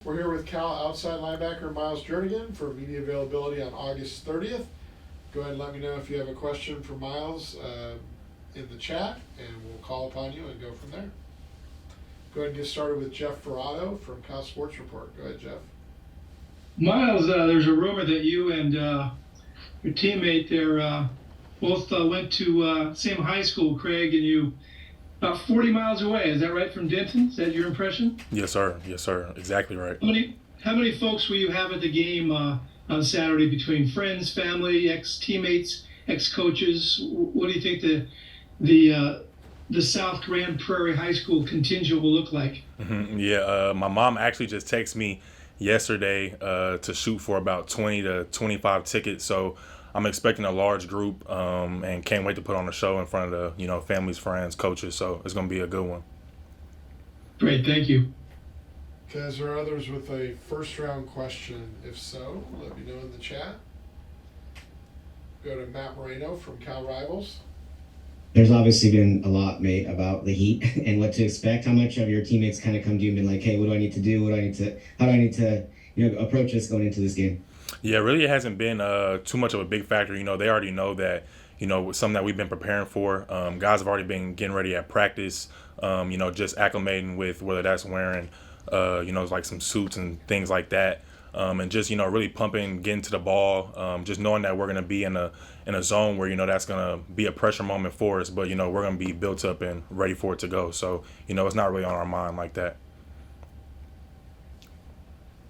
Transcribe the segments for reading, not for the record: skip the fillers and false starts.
We're here with Cal outside linebacker Myles Jernigan for media availability on August 30th. Go ahead and let me know if you have a question for Myles in the chat, and we'll call upon you and go from there. Go ahead and get started with Jeff Ferrato from Cal Sports Report. Go ahead, Jeff. Myles, there's a rumor that you and your teammate there both went to same high school, Craig, and you about 40 miles away. Is that right, from Denton? Is that your impression? Yes, sir. Yes, sir. Exactly right. How many folks will you have at the game on Saturday, between friends, family, ex-teammates, ex-coaches? What do you think the South Grand Prairie High School contingent will look like? Yeah, my mom actually just texted me yesterday to shoot for about 20 to 25 tickets. So I'm expecting a large group and can't wait to put on a show in front of the families, friends, coaches. So it's going to be a good one. Great, thank you. Okay, is there others with a first round question? If so, let me know in the chat. Go to Matt Moreno from Cal Rivals. There's obviously been a lot made about the Heat and what to expect. How much of your teammates kind of come to you and been like, hey, what do I need to do? How do I need to approach this going into this game? Yeah, really, it hasn't been too much of a big factor. They already know that, it's something that we've been preparing for. Guys have already been getting ready at practice, just acclimating with whether that's wearing, like some suits and things like that. And just, really pumping, getting to the ball, just knowing that we're going to be in a zone where, that's going to be a pressure moment for us. But, we're going to be built up and ready for it to go. So, it's not really on our mind like that.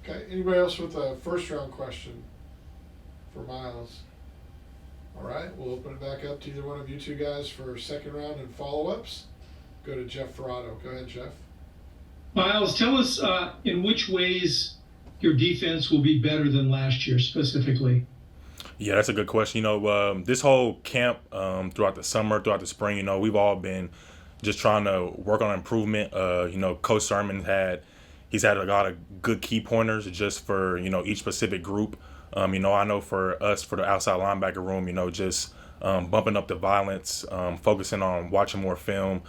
Okay, anybody else with a first round question for Myles? All right, we'll open it back up to either one of you two guys for second round and follow-ups. Go to Jeff Ferrato. Go ahead, Jeff. Myles, tell us in which ways your defense will be better than last year specifically. Yeah, that's a good question. This whole camp throughout the summer, throughout the spring, we've all been just trying to work on improvement. Coach Sermon he's had a lot of good key pointers just for, each specific group. I know for us, for the outside linebacker room, just bumping up the violence, focusing on watching more film.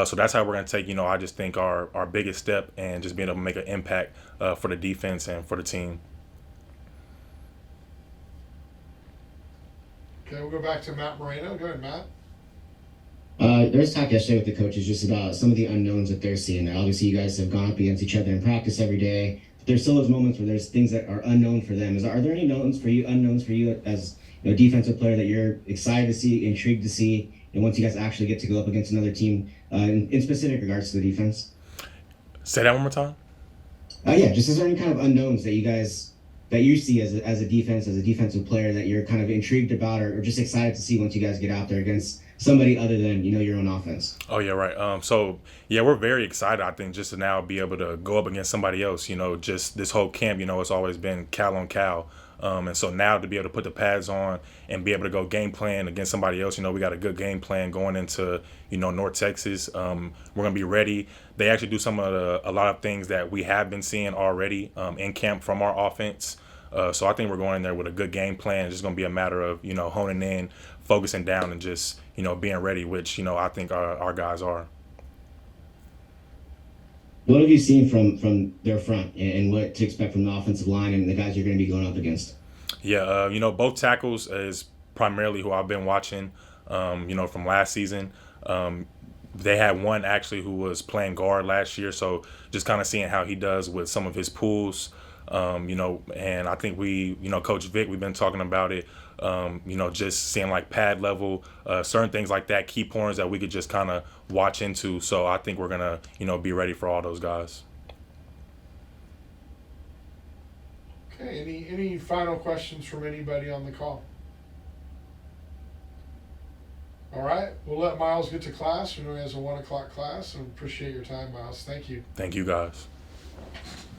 So that's how we're going to take, I just think our biggest step and just being able to make an impact for the defense and for the team. Okay, we'll go back to Matt Moreno. Go ahead, Matt. There's talk yesterday with the coaches just about some of the unknowns that they're seeing. Obviously, you guys have gone up against each other in practice every day. But there's still those moments where there's things that are unknown for them. Are there any unknowns for you as a defensive player that you're excited to see, intrigued to see, and once you guys actually get to go up against another team in specific regards to the defense? Say that one more time. Just is there any kind of unknowns that you see as a defensive player that you're kind of intrigued about or just excited to see once you guys get out there against somebody other than your own offense? Oh yeah, right. So yeah, we're very excited. I think just to now be able to go up against somebody else. Just this whole camp. It's always been Cal on Cal. And so now to be able to put the pads on and be able to go game plan against somebody else, we got a good game plan going into, North Texas. We're going to be ready. They actually do a lot of things that we have been seeing already in camp from our offense. So I think we're going in there with a good game plan. It's just going to be a matter of, honing in, focusing down, and just, being ready, which, I think our guys are. What have you seen from their front and what to expect from the offensive line and the guys you're going to be going up against? Yeah, both tackles is primarily who I've been watching, from last season. They had one actually who was playing guard last year, so just kind of seeing how he does with some of his pulls, and I think Coach Vic, we've been talking about it, just seeing like pad level, certain things like that, key points that we could just kind of watch into. So I think we're going to, be ready for all those guys. Okay, any final questions from anybody on the call? All right, we'll let Myles get to class. We know he has a 1 o'clock class, and appreciate your time, Myles. Thank you. Thank you, guys.